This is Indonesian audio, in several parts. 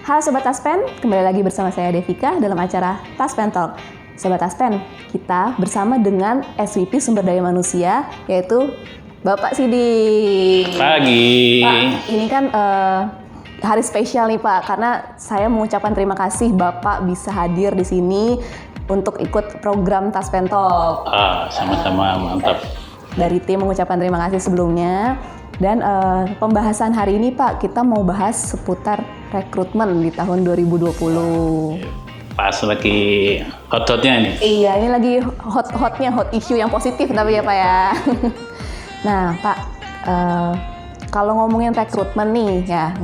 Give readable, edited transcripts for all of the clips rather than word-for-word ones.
Halo Sobat Taspen, kembali lagi bersama saya Devika dalam acara Taspen Talk. Sobat Taspen, kita bersama dengan SVP Sumber Daya Manusia, yaitu Bapak Sidik. Pagi. Pak, ini kan hari spesial nih Pak, karena saya mengucapkan terima kasih Bapak bisa hadir di sini untuk ikut program Taspen Talk. Sama-sama, mantap. Dari tim mengucapkan terima kasih sebelumnya. Dan pembahasan hari ini Pak, kita mau bahas seputar rekrutmen di tahun 2020. Pas lagi hot-hotnya ini. Iya, ini lagi hot-hotnya, hot issue yang positif tapi ya Pak ya. Nah Pak, kalau ngomongin rekrutmen nih ya,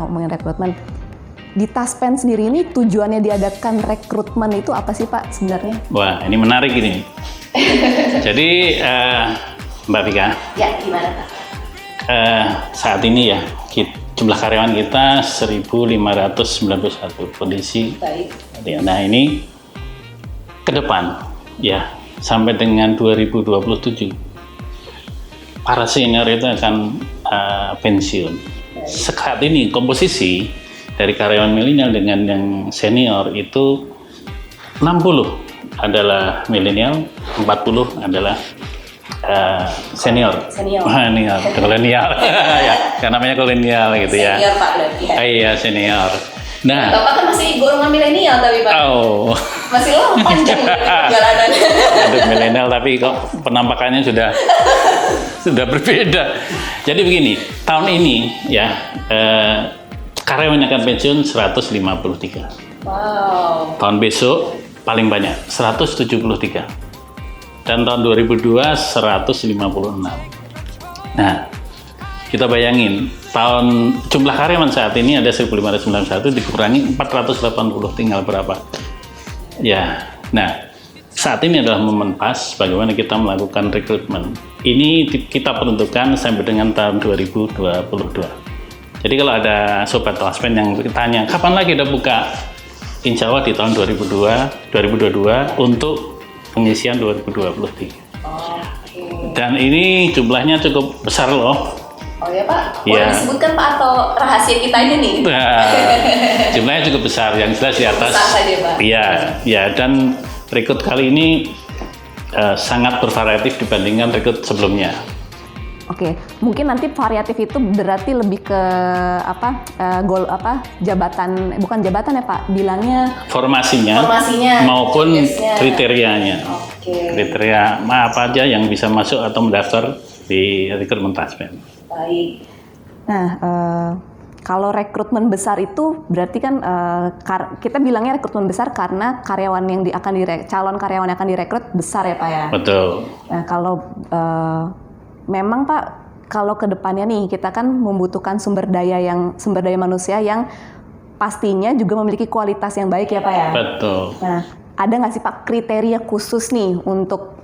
di Taspen sendiri ini tujuannya diadakan rekrutmen itu apa sih Pak sebenarnya? Wah, ini menarik ini. Jadi Mbak Vika. Ya, gimana Pak? Saat ini ya, jumlah karyawan kita 1.591 kondisi. Baik. Nah ini ke depan ya, sampai dengan 2027 para senior itu akan pensiun. Saat ini komposisi dari karyawan milenial dengan yang senior itu 60 adalah milenial, 40 adalah senior. Kolonial. Ya, kan namanya kolonial gitu ya. Senior Pak berarti ya? Iya, senior. Nah, Bapak kan masih golongan milenial tapi Pak. oh, Masih lo panjang perjalanan. untuk milenial tapi kok penampakannya sudah berbeda. Jadi begini, tahun ini ya karyawan yang akan pensiun 153. Wow. Tahun besok paling banyak 173. Dan tahun 2002 156. Nah, kita bayangin jumlah karyawan saat ini ada 1.591 dikurangi 480, tinggal berapa? Ya. Nah, saat ini adalah momen pas bagaimana kita melakukan rekrutmen. Ini kita peruntukkan sampai dengan tahun 2022. Jadi kalau ada sobat Taspen yang bertanya, kapan lagi udah buka? Insya Allah di tahun 2022 untuk pengisian 2023. Dan ini jumlahnya cukup besar loh. Oh ya Pak, boleh Ya. disebutkan Pak atau rahasia kita aja nih? Nah, jumlahnya cukup besar, yang jelas di atas. Besar saja Pak. Iya, ya, dan rekrut kali ini sangat bervariatif dibandingkan rekrut sebelumnya. Oke, mungkin nanti variatif itu berarti lebih ke jabatan, bukan jabatan ya Pak, bilangnya Formasinya maupun kriterianya. Oke. Kriteria apa aja yang bisa masuk atau mendaftar di rekrutmen Taspen. Baik. Nah, kalau rekrutmen besar itu berarti kan kita bilangnya rekrutmen besar karena karyawan yang calon karyawan yang akan direkrut besar ya Pak ya. Betul. Nah, kalau memang Pak, kalau ke depannya nih kita kan membutuhkan sumber daya manusia yang pastinya juga memiliki kualitas yang baik ya Pak ya. Betul. Nah, ada nggak sih Pak kriteria khusus nih untuk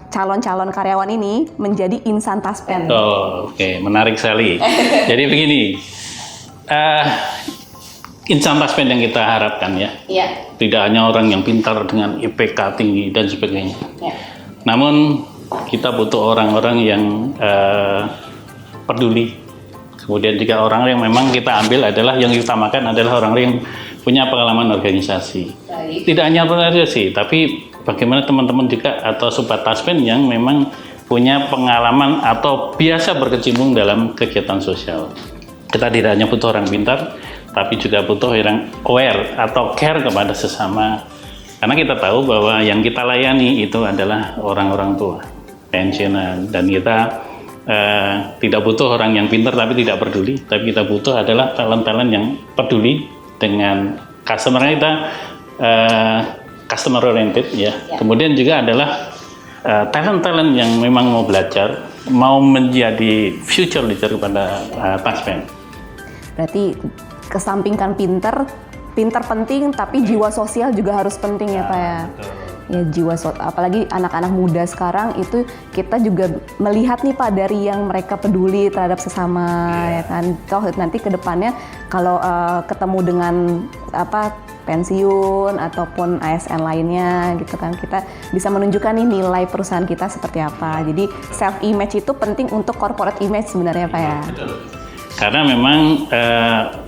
calon-calon karyawan ini menjadi insan Taspen? Oh, oke, menarik sekali. Jadi begini, insan Taspen yang kita harapkan ya, tidak hanya orang yang pintar dengan IPK tinggi dan sebagainya. Namun kita butuh orang-orang yang peduli. Kemudian juga orang yang memang kita ambil adalah yang diutamakan adalah orang yang punya pengalaman organisasi. Baik. Tidak hanya organisasi, tapi bagaimana teman-teman juga atau sobat Taspen yang memang punya pengalaman atau biasa berkecimpung dalam kegiatan sosial. Kita tidak hanya butuh orang pintar, tapi juga butuh orang aware atau care kepada sesama. Karena kita tahu bahwa yang kita layani itu adalah orang-orang tua, pensiunan, dan kita tidak butuh orang yang pintar tapi tidak peduli, tapi kita butuh adalah talent-talent yang peduli dengan customer kita, customer oriented ya. Kemudian juga adalah talent-talent yang memang mau belajar, mau menjadi future leader kepada Taspen. Berarti kesampingkan pinter penting, tapi jiwa sosial juga harus penting ya Pak ya. Ya, apalagi anak-anak muda sekarang itu kita juga melihat nih Pak dari yang mereka peduli terhadap sesama ya kan. Toh nanti ke depannya kalau ketemu dengan pensiun ataupun ASN lainnya gitu kan, kita bisa menunjukkan nih nilai perusahaan kita seperti apa. Jadi self image itu penting untuk corporate image sebenarnya Pak ya. Betul. Karena memang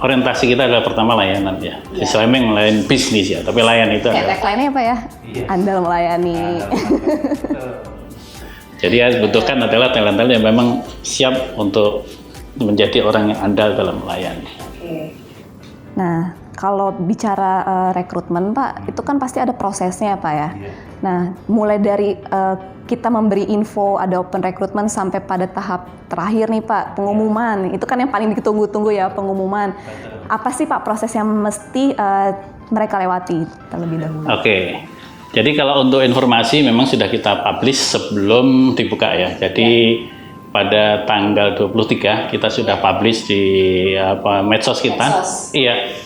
orientasi kita adalah pertama layanan ya. Istilahnya melayani bisnis ya, tapi layan itu Kayak adalah tagline-nya apa ya? Andal melayani. Jadi yang dibutuhkan adalah talent-talent yang memang siap untuk menjadi orang yang andal dalam melayani. Nah, kalau bicara rekrutmen Pak, itu kan pasti ada prosesnya Pak ya. Nah, mulai dari kita memberi info ada open recruitment sampai pada tahap terakhir nih Pak, pengumuman. Itu kan yang paling ditunggu-tunggu ya, pengumuman. Apa sih Pak proses yang mesti mereka lewati terlebih dahulu? Oke. Jadi kalau untuk informasi memang sudah kita publish sebelum dibuka ya. Jadi pada tanggal 23 kita sudah publish di medsos kita. Iya.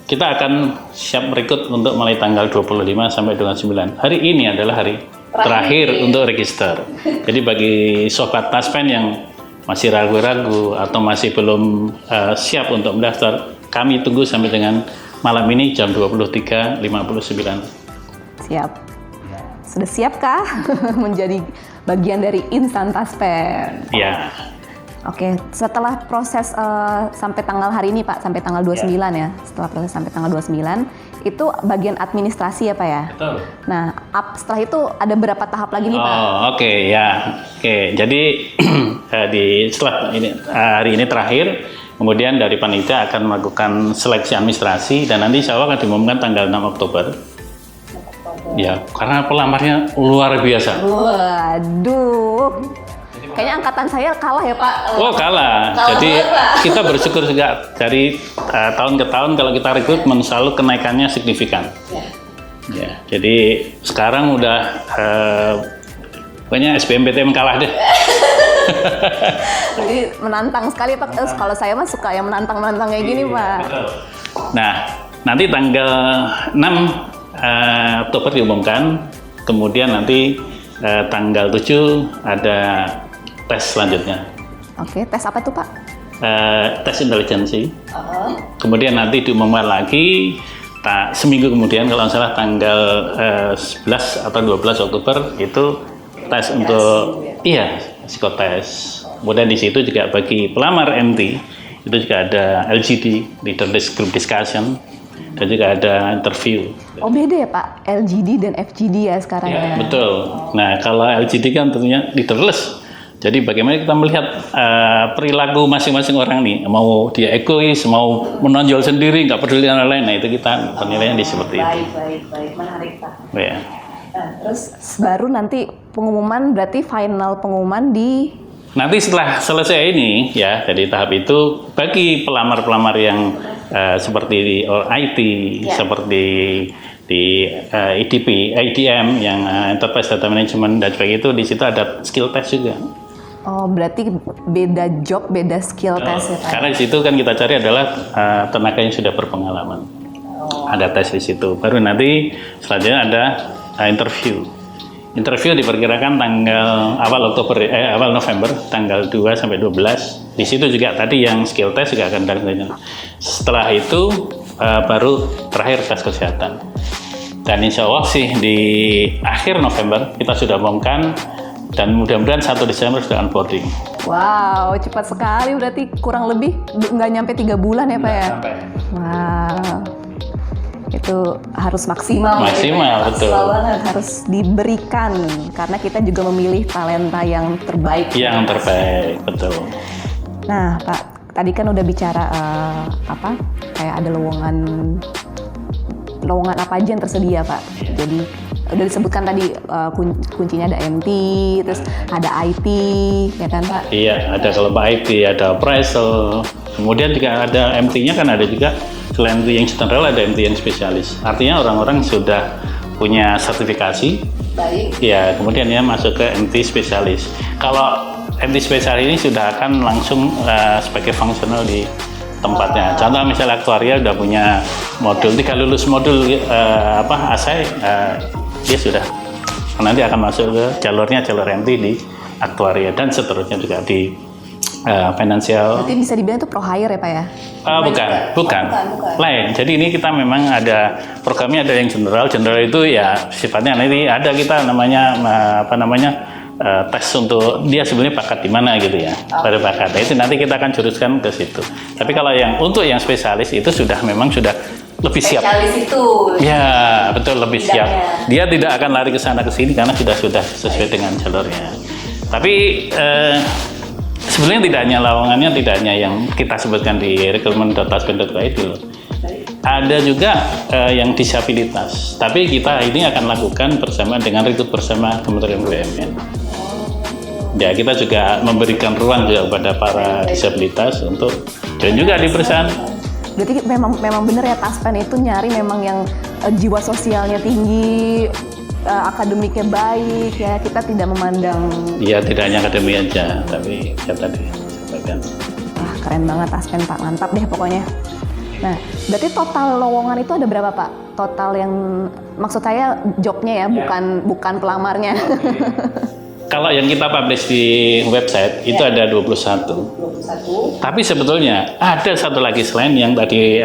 Kita akan siap merekrut untuk mulai tanggal 25 sampai dengan 9. Hari ini adalah hari terakhir untuk register. Jadi bagi sobat Taspen yang masih ragu-ragu atau masih belum siap untuk mendaftar, kami tunggu sampai dengan malam ini jam 23.59. Siap. Sudah siapkah menjadi bagian dari Insan Taspen? Ya. Oke, setelah proses sampai tanggal hari ini Pak, sampai tanggal 29 ya. Setelah proses sampai tanggal 29, itu bagian administrasi ya Pak ya? Betul. Nah, setelah itu ada berapa tahap lagi nih Pak? Oke, ya. Oke, jadi setelah ini hari ini terakhir, kemudian dari panitia akan melakukan seleksi administrasi dan nanti insya Allah akan diumumkan tanggal 6 Oktober. Ya, karena pelamarnya luar biasa. Waduh. Kayaknya angkatan saya kalah ya Pak. Oh kalah. Jadi kita bersyukur juga dari tahun ke tahun kalau kita rekrutmen selalu kenaikannya signifikan. Ya. Jadi sekarang udah pokoknya SBMPTN kalah deh. Jadi menantang sekali Pak. Kalau saya mah suka yang menantang-menantang kayak gini Pak. Betul. Nah nanti tanggal 6 Oktober diumumkan. Kemudian nanti tanggal 7 ada tes selanjutnya. Oke, tes apa tuh Pak? Tes intelijensi. Kemudian nanti diumumkan lagi seminggu kemudian kalau nggak salah tanggal 11 atau 12 Oktober itu tes untuk psikotes. Kemudian di situ juga bagi pelamar MT itu juga ada LGD, Leaderless Group Discussion, dan juga ada interview. Oh beda ya Pak, LGD dan FGD ya sekarang ya? Betul. Nah kalau LGD kan tentunya leaderless. Jadi bagaimana kita melihat perilaku masing-masing orang nih, mau dia egois, mau menonjol sendiri, nggak peduli dengan lain, nah itu kita penilaian di seperti itu. Baik, menarik Pak. Ya. Nah, terus baru nanti pengumuman, berarti final pengumuman di... Nanti setelah selesai ini, ya, dari tahap itu, bagi pelamar-pelamar yang seperti di IT, seperti di IDM, yang Enterprise Data Management, dan sebagainya itu, di situ ada skill test juga. Oh, berarti beda job, beda skill test ya Pak? Karena di situ kan kita cari adalah tenaga yang sudah berpengalaman. Ada tes di situ. Baru nanti selanjutnya ada interview. Interview diperkirakan tanggal awal November, tanggal 2 sampai 12. Di situ juga tadi yang skill test juga akan dilakukan. Setelah itu baru terakhir tes kesehatan. Dan insya Allah sih di akhir November kita sudah umumkan. Dan mudah-mudahan 1 Desember sudah onboarding. Wow, cepat sekali berarti kurang lebih nggak nyampe 3 bulan ya Pak ya? Sampai. Wow, itu harus maksimal. Maksimal, ya, betul. Maksimal banget, harus diberikan karena kita juga memilih talenta yang terbaik. Yang terbaik, betul. Nah Pak, tadi kan udah bicara kayak ada lowongan apa aja yang tersedia Pak. Jadi udah disebutkan tadi kuncinya ada MT, terus ada IT, ya kan Pak? Iya, ada kelompok IT, ada appraisal, kemudian juga ada MT-nya kan ada juga selain MT yang general ada MT yang spesialis. Artinya orang-orang sudah punya sertifikasi, baik. Ya, kemudian ya masuk ke MT spesialis. Kalau MT spesialis ini sudah akan langsung sebagai fungsional di tempatnya. Contoh misalnya aktuaria udah punya modul 3 lulus modul ASAI, dia sudah nanti akan masuk ke jalur MT di aktuaria dan seterusnya juga di financial. Berarti bisa dibilang itu pro hire ya Pak ya? Bukan. Lain. Jadi ini kita memang ada programnya, ada yang general. General itu ya sifatnya nanti ada kita namanya tes untuk dia sebenarnya bakat di mana gitu ya, pada bakat. Nah, itu nanti kita akan juruskan ke situ. Tapi kalau yang untuk yang spesialis itu memang sudah lebih siap. Spesialis itu. Ya, betul, lebih siap. Dia tidak akan lari ke sana ke sini karena sudah sesuai dengan jalurnya. Tapi sebenarnya tidak hanya lowongannya, tidak hanya yang kita sebutkan di rekrutmen.taspen.id loh. Ada juga yang disabilitas. Tapi kita ini akan lakukan bersama dengan rekrut bersama Kementerian BUMN. Ya, kita juga memberikan ruang juga kepada para disabilitas untuk join juga di perusahaan. Berarti memang benar ya, Taspen itu nyari memang yang jiwa sosialnya tinggi, akademiknya baik ya. Kita tidak memandang. Iya, tidak hanya akademik aja, tapi ya tadi sampaikan. Wah, keren banget Taspen Pak, mantap deh pokoknya. Nah, berarti total lowongan itu ada berapa Pak? Total yang maksud saya jobnya ya, bukan pelamarnya. Kalau yang kita publish di website itu ada 21. Tapi sebetulnya ada satu lagi selain yang tadi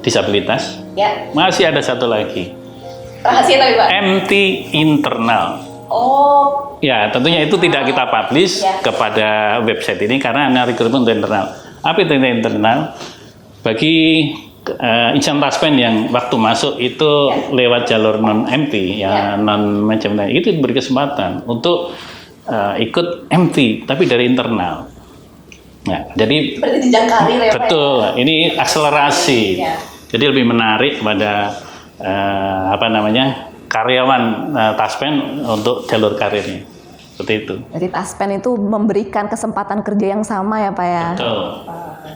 disabilitas. Ya. Masih ada satu lagi. Rahasia tapi Pak. MT internal. Oh. Ya, tentunya itu tidak kita publish kepada website ini karena hanya rekrutmen internal. Apa itu internal? Bagi insan Taspen yang waktu masuk itu lewat jalur non MT non manajemen itu diberi kesempatan untuk ikut MT tapi dari internal. Nah, jadi berarti jenjang karir ya, betul, Pak? ini akselerasi. Jadi lebih menarik pada karyawan Taspen untuk jalur karirnya. Seperti itu. Jadi Taspen itu memberikan kesempatan kerja yang sama ya Pak ya? Betul.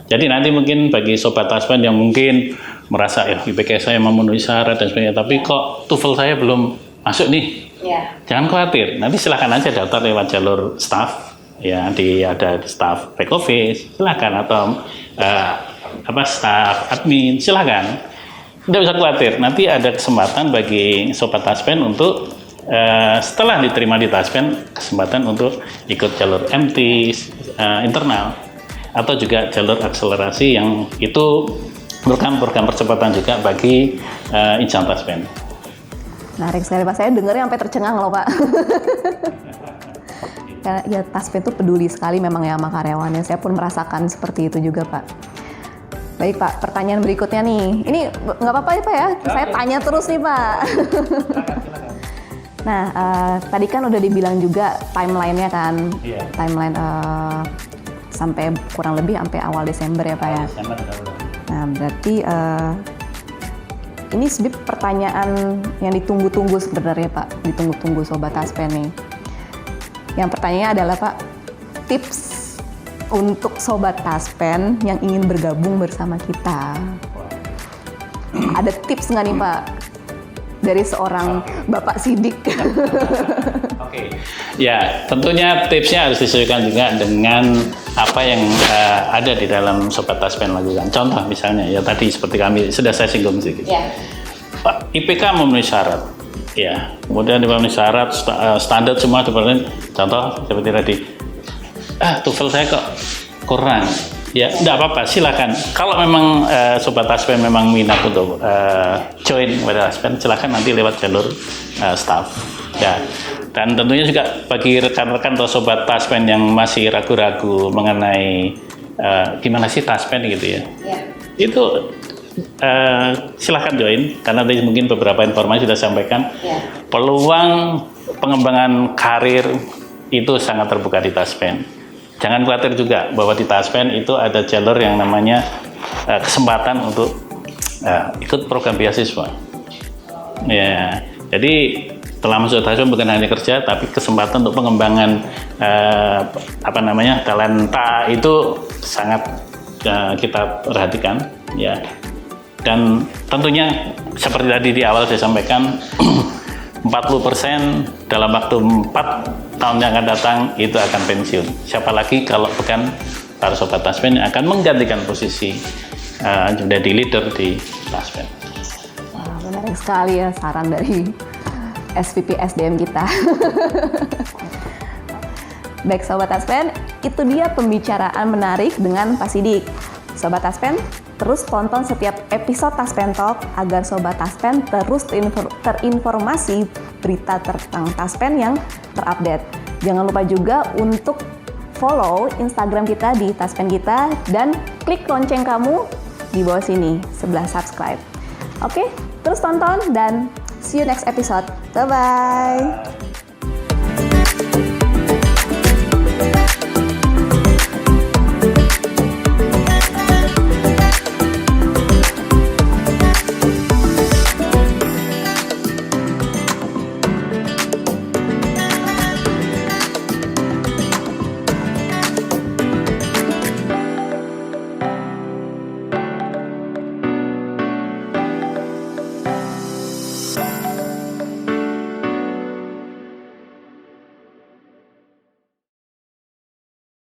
Jadi nanti mungkin bagi sobat Taspen yang mungkin merasa IPK saya memenuhi syarat dan sebagainya, tapi kok TOEFL saya belum masuk nih. Jangan khawatir, nanti silahkan aja daftar lewat jalur staff. Ya, ada staff back office, silakan, atau staff admin, silakan. Tidak usah khawatir, nanti ada kesempatan bagi sobat Taspen untuk setelah diterima di Taspen, kesempatan untuk ikut jalur MT internal atau juga jalur akselerasi yang itu merupakan program percepatan juga bagi insan Taspen. Menarik sekali Pak, saya dengarnya sampai tercengang loh Pak. Ya Taspen itu peduli sekali memang ya sama karyawannya. Saya pun merasakan seperti itu juga Pak. Baik Pak, pertanyaan berikutnya nih. Ini nggak apa-apa ya Pak ya? Saya tanya terus nih Pak. Nah, tadi kan udah dibilang juga timeline-nya kan. Timeline sampai kurang lebih sampai awal Desember ya Pak ya. Nah, berarti ini sebenarnya pertanyaan yang ditunggu-tunggu sebenarnya Pak. Ditunggu-tunggu Sobat Taspen nih. Yang pertanyaannya adalah Pak, tips untuk Sobat Taspen yang ingin bergabung bersama kita. Ada tips nggak nih Pak? Dari seorang Bapak Sidik. Oke. Ya, tentunya tipsnya harus disesuaikan juga dengan apa yang ada di dalam Sobat Taspen lakukan. Contoh misalnya, ya tadi seperti kami sudah saya singgung sedikit. Pak, IPK memenuhi syarat. Ya, kemudian memenuhi syarat, standar semua seperti contoh seperti tadi. TOEFL saya kok kurang. Ya, tidak apa-apa, silakan. Kalau memang Sobat Taspen memang minat untuk join pada Taspen, silakan nanti lewat jalur staff. Ya, dan tentunya juga bagi rekan-rekan atau Sobat Taspen yang masih ragu-ragu mengenai gimana sih Taspen gitu ya. Itu silahkan join, karena tadi mungkin beberapa informasi sudah sampaikan. Peluang pengembangan karir itu sangat terbuka di Taspen. Jangan khawatir juga bahwa di Taspen itu ada jalur yang namanya kesempatan untuk ikut program beasiswa. Ya, jadi setelah masuk Taspen bukan hanya kerja, tapi kesempatan untuk pengembangan talenta itu sangat kita perhatikan, ya. Dan tentunya seperti tadi di awal saya sampaikan, 40% dalam waktu 4 tahun yang akan datang itu akan pensiun. Siapa lagi kalau bukan para Sobat Taspen yang akan menggantikan posisi menjadi leader di Taspen. Menarik sekali ya saran dari SVP SDM kita. Baik Sobat Taspen, itu dia pembicaraan menarik dengan Pak Sidik. Sobat Taspen, terus tonton setiap episode Taspen Talk agar Sobat Taspen terus terinformasi berita tentang Taspen yang terupdate. Jangan lupa juga untuk follow Instagram kita di Taspen Kita dan klik lonceng kamu di bawah sini sebelah subscribe. Oke, terus tonton dan see you next episode. Bye-bye.